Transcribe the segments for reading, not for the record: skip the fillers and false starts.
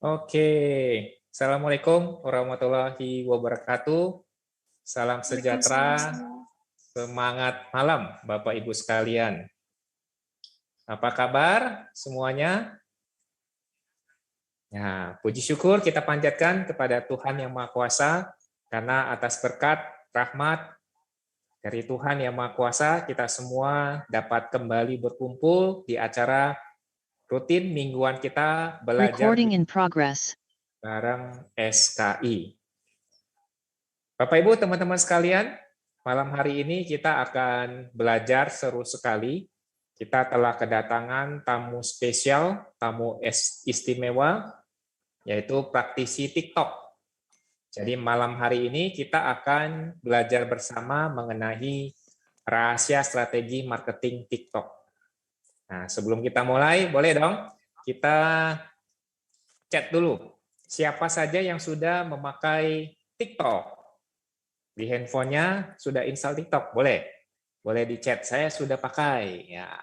Oke, Assalamualaikum warahmatullahi wabarakatuh. Salam Waalaikumsalam sejahtera, semua. semangat malam Bapak Ibu sekalian. Apa kabar semuanya? Ya, puji syukur kita panjatkan kepada Tuhan Yang Maha Kuasa, karena atas berkat, rahmat dari Tuhan Yang Maha Kuasa, kita semua dapat kembali berkumpul di acara rutin mingguan kita belajar Recording in progress. bareng SKI. Bapak Ibu, teman-teman sekalian, malam hari ini kita akan belajar seru sekali. Kita telah kedatangan tamu spesial, tamu istimewa, yaitu praktisi TikTok. Jadi malam hari ini kita akan belajar bersama mengenai rahasia strategi marketing TikTok. Nah, sebelum kita mulai, boleh dong kita chat dulu. Siapa saja yang sudah memakai TikTok? Di handphonenya sudah install TikTok, boleh? Boleh di chat, saya sudah pakai. Ya,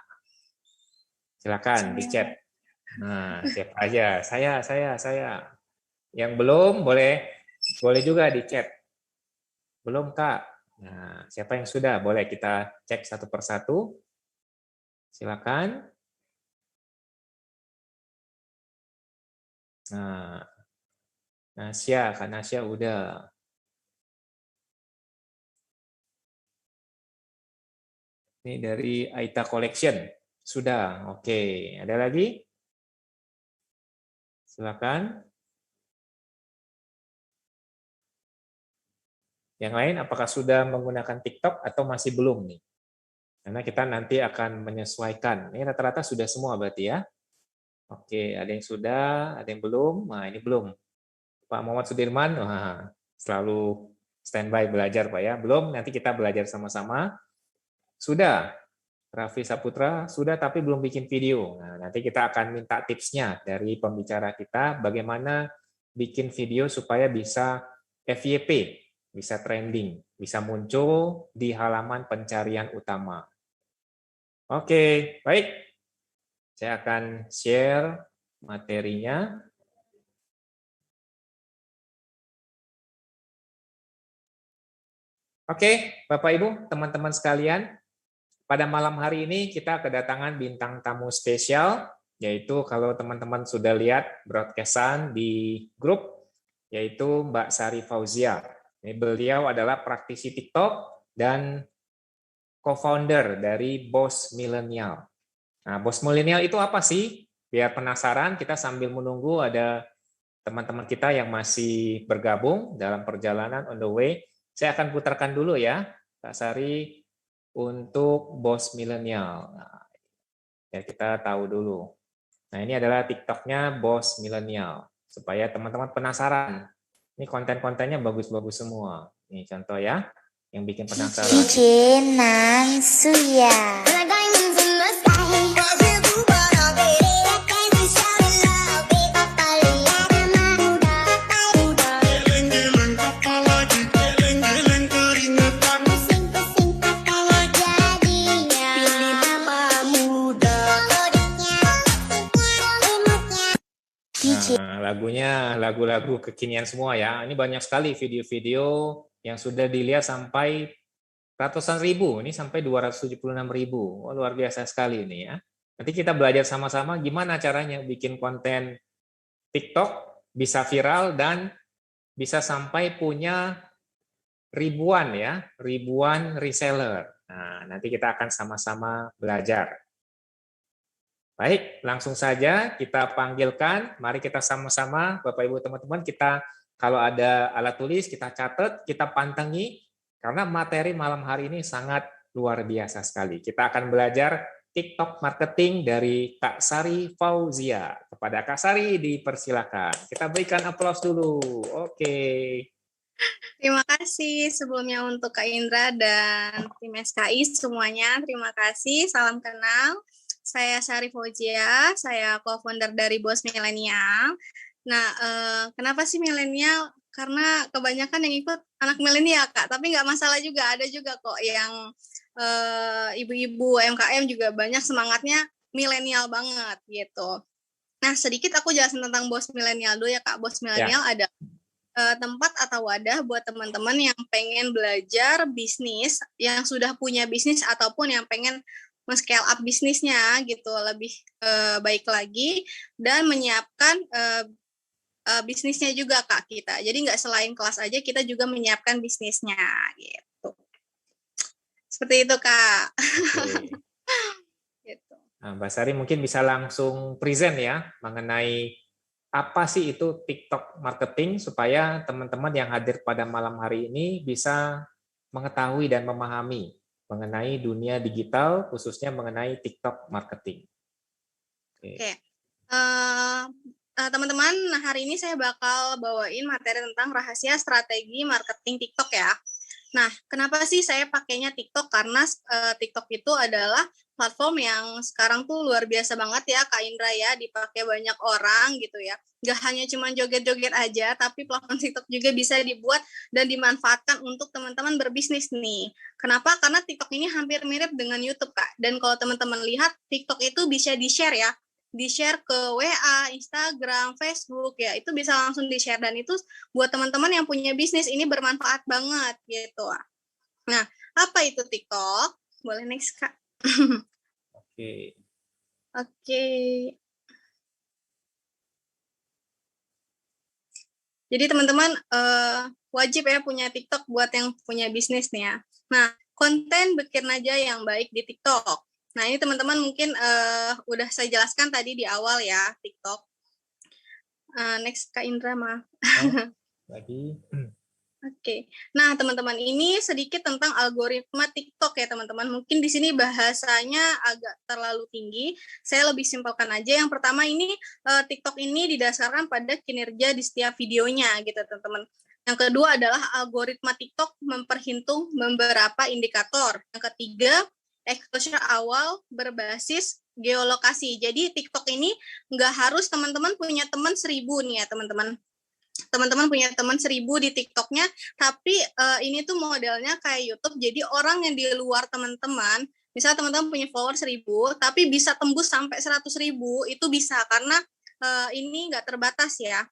silakan di chat. Nah, siapa aja? Saya. Yang belum, boleh juga di chat. Belum, Kak? Nah, siapa yang sudah? Boleh kita cek satu persatu. Silakan. Nah, Kak Nasya udah. Ini dari Aita Collection. Sudah, oke. Ada lagi? Silakan. Yang lain apakah sudah menggunakan TikTok atau masih belum nih? Karena kita nanti akan menyesuaikan. Ini rata-rata sudah semua berarti ya. Oke, ada yang sudah, ada yang belum. Nah, ini belum. Pak Muhammad Sudirman, wah, selalu standby belajar Pak ya. Belum, nanti kita belajar sama-sama. Sudah, Raffi Saputra, sudah tapi belum bikin video. Nah, nanti kita akan minta tipsnya dari pembicara kita, bagaimana bikin video supaya bisa FYP, bisa trending, bisa muncul di halaman pencarian utama. Oke, baik. Saya akan share materinya. Oke, Bapak Ibu, teman-teman sekalian, pada malam hari ini kita kedatangan bintang tamu spesial, yaitu kalau teman-teman sudah lihat broadcastan di grup, yaitu Mbak Sari Fauzia. Beliau adalah praktisi TikTok dan co-founder dari Boss Millennial. Nah, Boss Millennial itu apa sih? Biar penasaran, kita sambil menunggu ada teman-teman kita yang masih bergabung dalam perjalanan on the way. Saya akan putarkan dulu ya, Kak Sari, untuk Boss Millennial. Nah, ya kita tahu dulu. Nah, ini adalah TikToknya Boss Millennial, supaya teman-teman penasaran. Ini konten-kontennya bagus-bagus semua. Ini contoh ya, yang bikin penasaran. Cicenan Suya. Nah, lagunya lagu-lagu kekinian semua ya. Ini banyak sekali video-video yang sudah dilihat sampai ratusan ribu. Ini sampai 276.000. Oh, luar biasa sekali ini ya. Nanti kita belajar sama-sama gimana caranya bikin konten TikTok bisa viral dan bisa sampai punya ribuan ya, ribuan reseller. Nah, nanti kita akan sama-sama belajar. Baik, langsung saja kita panggilkan. Mari kita sama-sama, Bapak Ibu teman-teman, kita kalau ada alat tulis kita catat, kita pantengi karena materi malam hari ini sangat luar biasa sekali. Kita akan belajar TikTok marketing dari Kak Sari Fauzia. Kepada Kak Sari dipersilakan. Kita berikan aplaus dulu. Oke. Terima kasih sebelumnya untuk Kak Indra dan tim SKI semuanya. Terima kasih, salam kenal. Saya Sari Fauzia, saya co-founder dari Boss Millennial. Nah, kenapa sih milenial? Karena kebanyakan yang ikut anak milenial, Kak. Tapi nggak masalah juga, ada juga kok yang ibu-ibu UMKM juga banyak semangatnya milenial banget gitu. Nah, sedikit aku jelasin tentang Bos Milenial dulu ya, Kak. Bos Milenial ada tempat atau wadah buat teman-teman yang pengen belajar bisnis, yang sudah punya bisnis ataupun yang pengen men-scale up bisnisnya gitu, lebih baik lagi, dan menyiapkan bisnisnya juga, Kak, kita. Jadi nggak selain kelas aja, kita juga menyiapkan bisnisnya gitu. Seperti itu, Kak. Oke. Gitu. Nah, Mbak Sari mungkin bisa langsung present ya mengenai apa sih itu TikTok marketing supaya teman-teman yang hadir pada malam hari ini bisa mengetahui dan memahami mengenai dunia digital, khususnya mengenai TikTok marketing. Oke. Teman-teman, hari ini saya bakal bawain materi tentang rahasia strategi marketing TikTok ya. Nah, kenapa sih saya pakainya TikTok? Karena TikTok itu adalah platform yang sekarang tuh luar biasa banget ya, Kak Indra ya, dipakai banyak orang gitu ya. Gak hanya cuma joget-joget aja, tapi platform TikTok juga bisa dibuat dan dimanfaatkan untuk teman-teman berbisnis nih. Kenapa? Karena TikTok ini hampir mirip dengan YouTube, Kak. Dan kalau teman-teman lihat, TikTok itu bisa di-share ya, di-share ke WA, Instagram, Facebook ya, itu bisa langsung di-share, dan itu buat teman-teman yang punya bisnis ini bermanfaat banget gitu. Nah, apa itu TikTok? Boleh next, Kak. Oke. Oke. Jadi teman-teman wajib ya punya TikTok buat yang punya bisnis nih ya. Nah, konten bikin aja yang baik di TikTok. Nah, ini teman-teman mungkin udah saya jelaskan tadi di awal ya, TikTok. Next, Kak Indra, maaf. Lagi. Oke. Nah, teman-teman, ini sedikit tentang algoritma TikTok ya, teman-teman. Mungkin di sini bahasanya agak terlalu tinggi. Saya lebih simpelkan aja. Yang pertama ini, TikTok ini didasarkan pada kinerja di setiap videonya gitu, teman-teman. Yang kedua adalah algoritma TikTok memperhitung beberapa indikator. Yang ketiga, exposure awal berbasis geolokasi. Jadi TikTok ini nggak harus teman-teman punya teman 1.000 nih ya, teman-teman. Teman-teman punya teman 1.000 di TikToknya, tapi ini tuh modelnya kayak YouTube. Jadi orang yang di luar teman-teman, misalnya teman-teman punya follower 1.000, tapi bisa tembus sampai 100.000, itu bisa karena ini nggak terbatas ya.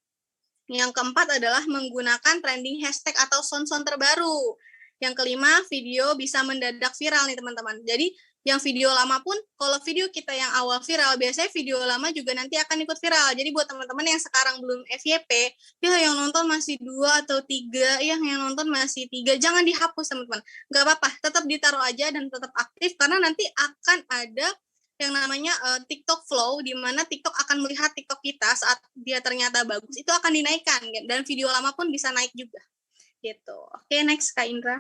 Yang keempat adalah menggunakan trending hashtag atau sound-sound terbaru. Yang kelima, video bisa mendadak viral nih teman-teman. Jadi yang video lama pun, kalau video kita yang awal viral, biasanya video lama juga nanti akan ikut viral. Jadi buat teman-teman yang sekarang belum FYP, ya yang nonton masih 2 atau 3, yang nonton masih 3, jangan dihapus teman-teman. Gak apa-apa, tetap ditaruh aja dan tetap aktif, karena nanti akan ada yang namanya TikTok Flow, di mana TikTok akan melihat TikTok kita saat dia ternyata bagus, itu akan dinaikkan, dan video lama pun bisa naik juga. Gitu. Oke, next, Kak Indra.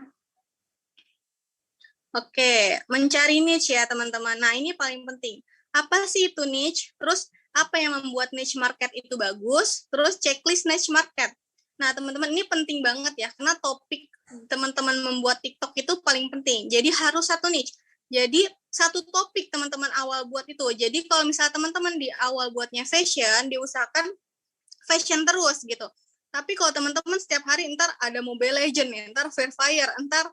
Oke, mencari niche ya teman-teman. Nah, ini paling penting. Apa sih itu niche? Terus apa yang membuat niche market itu bagus? Terus checklist niche market. Nah, teman-teman, ini penting banget ya, karena topik teman-teman membuat TikTok itu paling penting. Jadi harus satu niche. Jadi satu topik teman-teman awal buat itu. Jadi kalau misalnya teman-teman di awal buatnya fashion, diusahakan fashion terus gitu. Tapi kalau teman-teman setiap hari ntar ada Mobile Legend ya, ntar Free Fire, ntar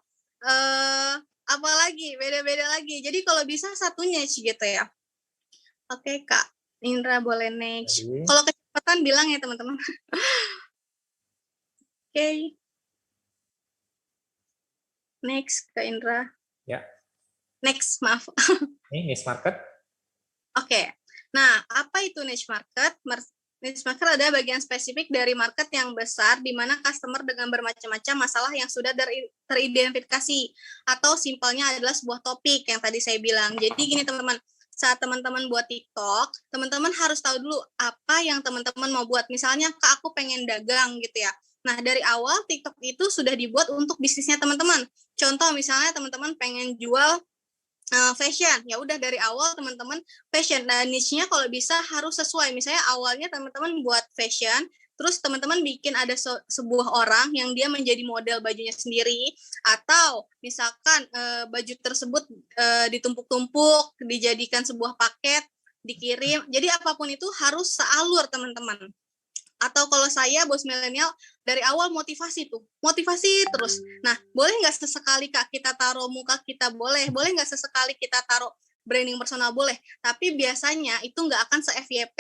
apa lagi, beda-beda lagi. Jadi kalau bisa satu niche gitu ya. Oke, Kak Indra boleh next. Kalau kecepatan bilang ya teman-teman. Oke. Next, Kak Indra. Ya. Next, maaf. Ini niche market. Oke. Nah, apa itu niche market? Niche market adalah bagian spesifik dari market yang besar, di mana customer dengan bermacam-macam masalah yang sudah teridentifikasi, atau simpelnya adalah sebuah topik yang tadi saya bilang. Jadi gini teman-teman, saat teman-teman buat TikTok, teman-teman harus tahu dulu apa yang teman-teman mau buat. Misalnya, Kak, aku pengen dagang gitu ya. Nah, dari awal TikTok itu sudah dibuat untuk bisnisnya teman-teman. Contoh misalnya teman-teman pengen jual fashion, ya udah dari awal teman-teman fashion. Nah, niche-nya kalau bisa harus sesuai. Misalnya awalnya teman-teman buat fashion, terus teman-teman bikin ada sebuah orang yang dia menjadi model bajunya sendiri, atau misalkan baju tersebut ditumpuk-tumpuk, dijadikan sebuah paket, dikirim. Jadi apapun itu harus sealur teman-teman. Atau kalau saya bos milenial dari awal motivasi terus. Nah, boleh nggak sesekali Kak kita taruh muka kita, boleh nggak sesekali kita taruh branding personal, boleh. Tapi biasanya itu nggak akan se-FYP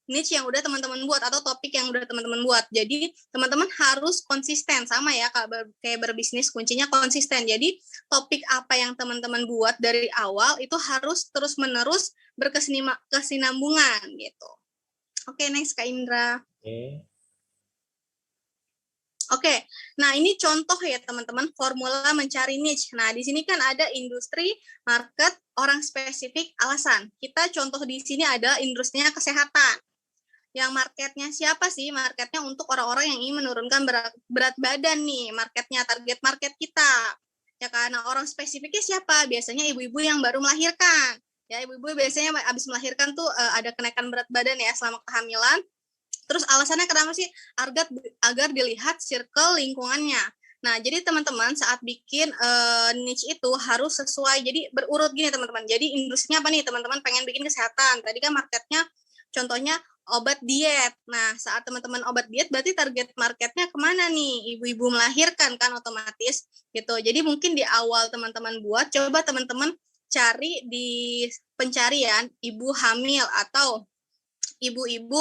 niche yang udah teman-teman buat atau topik yang udah teman-teman buat. Jadi teman-teman harus konsisten, sama ya kayak berbisnis, kuncinya konsisten. Jadi topik apa yang teman-teman buat dari awal itu harus terus-menerus berkesinambungan gitu. Oke, next Kak Indra. Oke, nah ini contoh ya teman-teman, formula mencari niche. Nah, di sini kan ada industri, market, orang spesifik, alasan. Kita contoh di sini ada industrinya kesehatan. Yang marketnya siapa sih? Marketnya untuk orang-orang yang ingin menurunkan berat badan nih, marketnya, target market kita. Ya karena orang spesifiknya siapa? Biasanya ibu-ibu yang baru melahirkan. Ya, ibu-ibu biasanya habis melahirkan tuh ada kenaikan berat badan ya selama kehamilan. Terus alasannya kenapa sih? Agar dilihat circle lingkungannya. Nah, jadi teman-teman saat bikin niche itu harus sesuai. Jadi berurut gini teman-teman. Jadi industrinya apa nih? Teman-teman pengen bikin kesehatan. Tadi kan marketnya contohnya obat diet. Nah, saat teman-teman obat diet berarti target marketnya kemana nih? Ibu-ibu melahirkan kan otomatis gitu. Jadi mungkin di awal teman-teman buat, coba teman-teman cari di pencarian ibu hamil atau ibu-ibu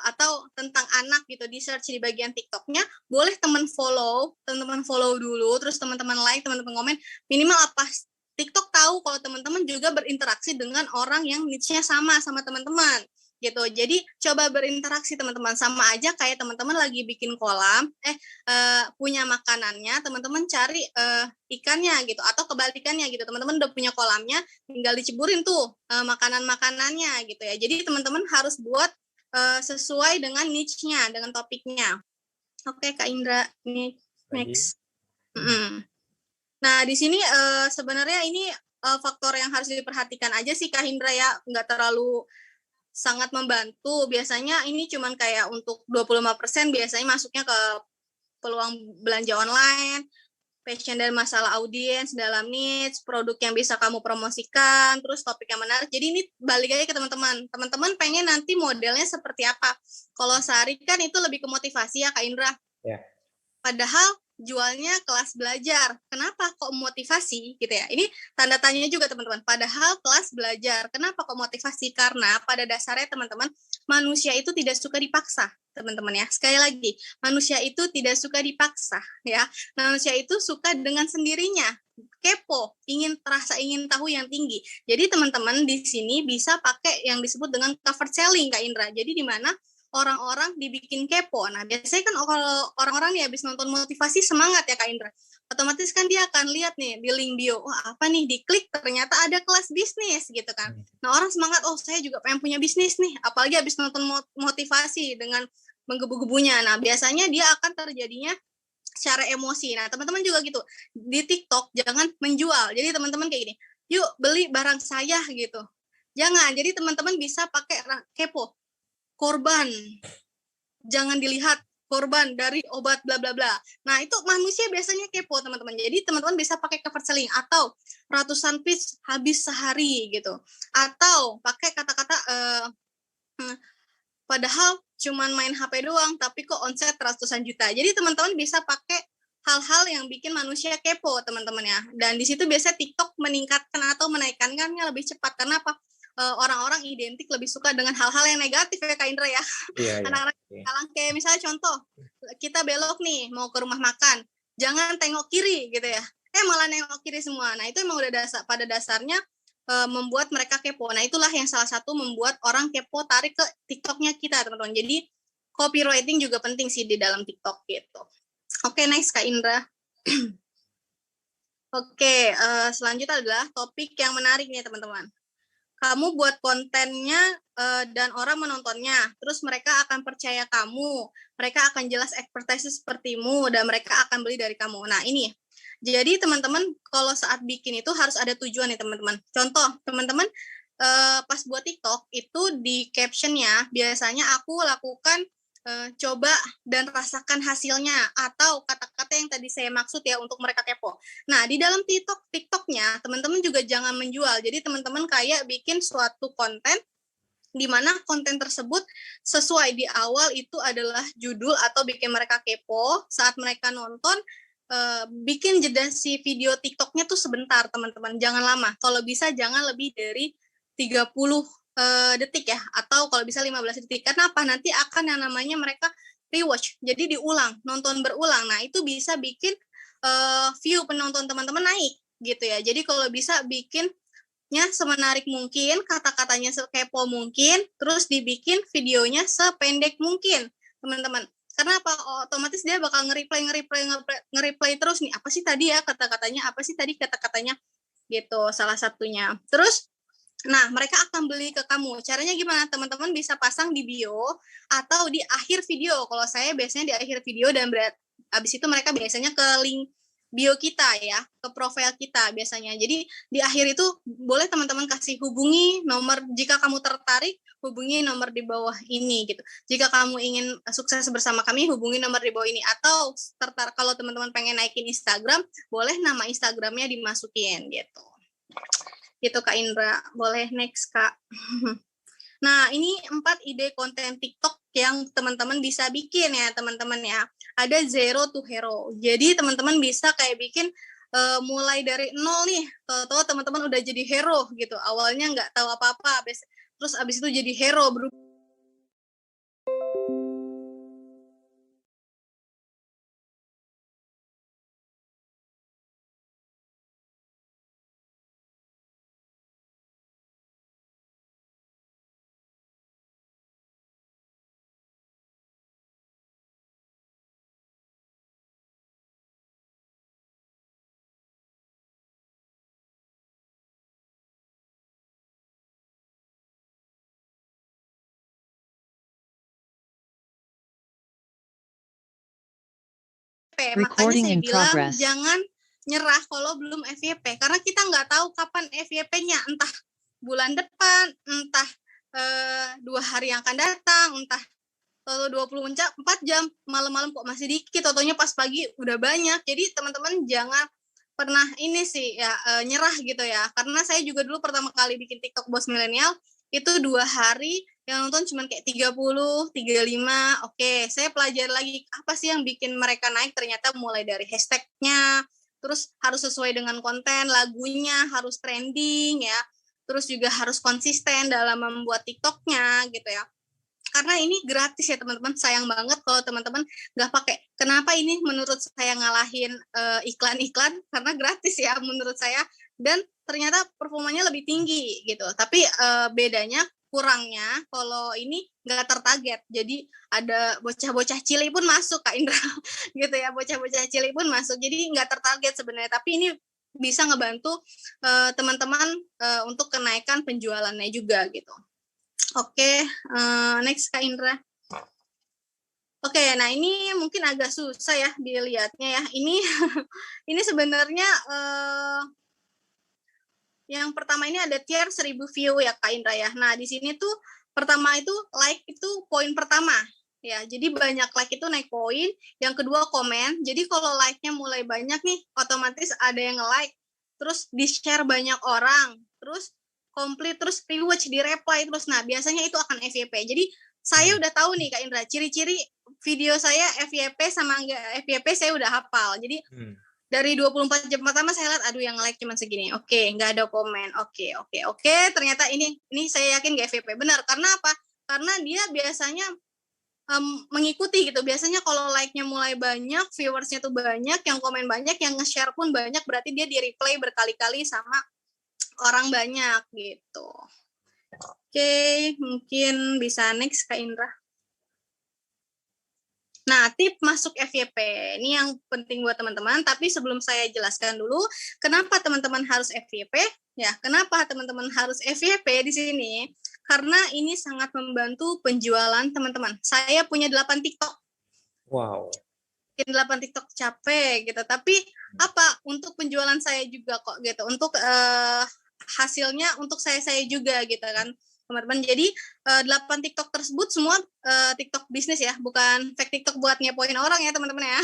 atau tentang anak gitu, di search di bagian TikToknya, boleh teman-teman follow dulu, terus teman-teman like, teman-teman komen, minimal apa TikTok tahu kalau teman-teman juga berinteraksi dengan orang yang niche-nya sama teman-teman gitu. Jadi coba berinteraksi teman-teman, sama aja kayak teman-teman lagi bikin kolam, punya makanannya, teman-teman cari ikannya gitu, atau kebalikannya gitu, teman-teman udah punya kolamnya, tinggal diceburin tuh makanan-makanannya gitu ya. Jadi teman-teman harus buat sesuai dengan niche-nya, dengan topiknya. Oke, Kak Indra, ini next. Nah, di sini sebenarnya ini faktor yang harus diperhatikan aja sih, Kak Indra ya, nggak terlalu sangat membantu. Biasanya ini cuman kayak untuk 25% biasanya masuknya ke peluang belanja online, passion dan masalah audiens dalam niche, produk yang bisa kamu promosikan, terus topik yang menarik. Jadi ini balik lagi ke teman-teman. Teman-teman pengen nanti modelnya seperti apa? Kalau Sari kan itu lebih ke motivasi ya, Kak Indra. Ya. Padahal jualnya kelas belajar. Kenapa kok motivasi gitu ya? Ini tanda tanya juga teman-teman. Padahal kelas belajar. Kenapa kok motivasi? Karena pada dasarnya teman-teman, manusia itu tidak suka dipaksa. Teman-teman ya, sekali lagi, manusia itu tidak suka dipaksa ya. Manusia itu suka dengan sendirinya, kepo, ingin tahu yang tinggi. Jadi teman-teman di sini bisa pakai yang disebut dengan cover selling, Kak Indra. Jadi di mana orang-orang dibikin kepo. Nah, biasanya kan kalau orang-orang nih habis nonton motivasi semangat ya, Kak Indra. Otomatis kan dia akan lihat nih di link bio, wah apa nih, diklik ternyata ada kelas bisnis gitu kan. Nah, orang semangat, oh saya juga pengen punya bisnis nih, apalagi habis nonton motivasi dengan menggebu-gebunya. Nah, biasanya dia akan terjadinya secara emosi. Nah, teman-teman juga gitu. Di TikTok jangan menjual. Jadi teman-teman kayak gini, yuk beli barang saya gitu. Jangan. Jadi teman-teman bisa pakai kepo. Korban. Jangan dilihat korban dari obat bla bla bla. Nah, itu manusia biasanya kepo, teman-teman. Jadi teman-teman bisa pakai cover selling atau ratusan piece habis sehari gitu. Atau pakai kata-kata padahal cuman main HP doang, tapi kok omset ratusan juta. Jadi teman-teman bisa pakai hal-hal yang bikin manusia kepo, teman-teman ya. Dan di situ biasanya TikTok meningkatkan atau menaikkannya lebih cepat. Karena apa? Orang-orang identik lebih suka dengan hal-hal yang negatif ya, Kak Indra ya. Anak-anak sekarang kayak misalnya contoh, kita belok nih mau ke rumah makan, jangan tengok kiri gitu ya. Malah nengok kiri semua. Nah, itu emang udah pada dasarnya membuat mereka kepo. Nah, itulah yang salah satu membuat orang kepo tarik ke TikToknya kita, teman-teman. Jadi, copywriting juga penting sih di dalam TikTok gitu. Oke, next Kak Indra. Oke, selanjutnya adalah topik yang menarik nih, teman-teman. Kamu buat kontennya dan orang menontonnya, terus mereka akan percaya kamu, mereka akan jelas expertise sepertimu, dan mereka akan beli dari kamu. Nah, ini jadi teman-teman kalau saat bikin itu harus ada tujuan nih teman-teman. Contoh, teman-teman pas buat TikTok itu di captionnya biasanya aku lakukan coba dan rasakan hasilnya, atau kata-kata yang tadi saya maksud ya untuk mereka kepo. Nah, di dalam TikToknya teman-teman juga jangan menjual. Jadi teman-teman kayak bikin suatu konten di mana konten tersebut sesuai di awal itu adalah judul atau bikin mereka kepo. Saat mereka nonton, bikin jeda si video TikToknya tuh sebentar, teman-teman. Jangan lama. Kalau bisa jangan lebih dari 30 detik ya, atau kalau bisa 15 detik. Karena apa? Nanti akan yang namanya mereka rewatch, jadi diulang, nonton berulang. Nah, itu bisa bikin view penonton teman-teman naik gitu ya. Jadi kalau bisa bikinnya semenarik mungkin, kata-katanya sekepo mungkin, terus dibikin videonya sependek mungkin, teman-teman. Karena apa? Otomatis dia bakal nge-replay terus nih. Apa sih tadi ya kata-katanya? Apa sih tadi kata-katanya? Gitu, salah satunya. Terus nah, mereka akan beli ke kamu. Caranya gimana? Teman-teman bisa pasang di bio atau di akhir video. Kalau saya biasanya di akhir video dan habis itu mereka biasanya ke link bio kita ya, ke profil kita biasanya. Jadi di akhir itu boleh teman-teman kasih hubungi nomor jika kamu tertarik, hubungi nomor di bawah ini gitu. Jika kamu ingin sukses bersama kami, hubungi nomor di bawah ini. Atau kalau teman-teman pengen naikin Instagram, boleh nama Instagramnya dimasukin gitu. Gitu Kak Indra, boleh next Kak. Nah, ini 4 ide konten TikTok yang teman-teman bisa bikin ya teman-teman ya. Ada zero to hero. Jadi teman-teman bisa kayak bikin mulai dari nol nih. Tahu-tahu teman-teman udah jadi hero gitu. Awalnya nggak tahu apa-apa, terus abis itu jadi hero. Makanya saya bilang jangan nyerah kalau belum FYP, karena kita nggak tahu kapan FYP-nya, entah bulan depan, entah 2 hari yang akan datang, entah 24 jam, malam-malam kok masih dikit, totonya pas pagi udah banyak. Jadi teman-teman jangan pernah ini sih ya nyerah gitu ya, karena saya juga dulu pertama kali bikin TikTok Bos Milenial itu 2 hari yang nonton cuma kayak 30, 35. Oke, saya pelajari lagi apa sih yang bikin mereka naik. Ternyata mulai dari hashtagnya, terus harus sesuai dengan konten, lagunya harus trending ya, terus juga harus konsisten dalam membuat TikToknya gitu ya. Karena ini gratis ya teman-teman, sayang banget kalau teman-teman nggak pakai. Kenapa ini menurut saya ngalahin iklan-iklan? Karena gratis ya menurut saya, dan ternyata performanya lebih tinggi gitu. Tapi bedanya, kurangnya kalau ini nggak tertarget. Jadi ada bocah-bocah cilik pun masuk Kak Indra gitu ya, bocah-bocah cilik pun masuk. Jadi nggak tertarget sebenarnya, tapi ini bisa ngebantu teman-teman untuk kenaikan penjualannya juga gitu. Oke, next Kak Indra. Oke, nah ini mungkin agak susah ya dilihatnya ya. Ini sebenarnya yang pertama ini ada tier 1000 view ya Kak Indra ya. Nah, di sini tuh pertama itu like itu poin pertama. Ya, jadi banyak like itu naik poin. Yang kedua komen. Jadi kalau like-nya mulai banyak nih, otomatis ada yang nge-like, terus di-share banyak orang, terus komplit, terus rewatch, di-reply terus. Nah, biasanya itu akan FYP. Jadi saya udah tahu nih Kak Indra, ciri-ciri video saya FYP sama enggak FYP saya udah hafal. Jadi dari 24 jam pertama saya lihat, aduh yang like cuma segini. Oke, nggak ada komen. Oke. Ternyata ini saya yakin nggak FYP. Benar, karena apa? Karena dia biasanya mengikuti gitu. Biasanya kalau like-nya mulai banyak, viewers-nya tuh banyak, yang komen banyak, yang nge-share pun banyak, berarti dia di-replay berkali-kali sama orang banyak gitu. Oke, mungkin bisa next Kak Indra. Nah, tip masuk FYP ini yang penting buat teman-teman. Tapi sebelum saya jelaskan dulu, kenapa teman-teman harus FYP? Ya, kenapa teman-teman harus FYP di sini? Karena ini sangat membantu penjualan teman-teman. Saya punya 8 TikTok. Wow. Bikin 8 TikTok capek gitu. Tapi apa? Untuk penjualan saya juga kok gitu. Untuk hasilnya untuk saya juga gitu kan. Teman-teman, jadi 8 TikTok tersebut semua TikTok bisnis ya, bukan fake TikTok buat ngepoin orang ya teman-teman ya.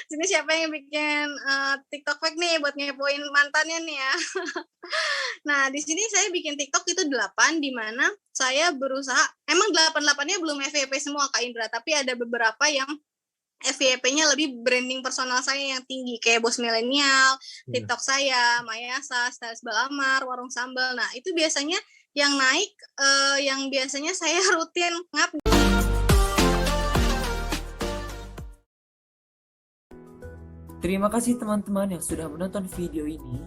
Sini siapa yang bikin TikTok fake nih buat ngepoin mantannya nih ya. Nah, di sini saya bikin TikTok itu 8, di mana saya berusaha, emang 8-8-nya belum FYP semua Kak Indra, tapi ada beberapa yang FYP-nya lebih branding personal saya yang tinggi, kayak Bos Milenial, TikTok saya, Mayasa, Styles Balamar, Warung Sambal. Nah, itu biasanya yang naik yang biasanya saya rutin ngap. Terima kasih teman-teman yang sudah menonton video ini.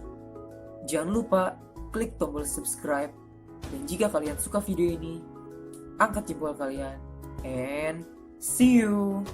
Jangan lupa klik tombol subscribe. Dan jika kalian suka video ini, angkat jempol kalian. And see you!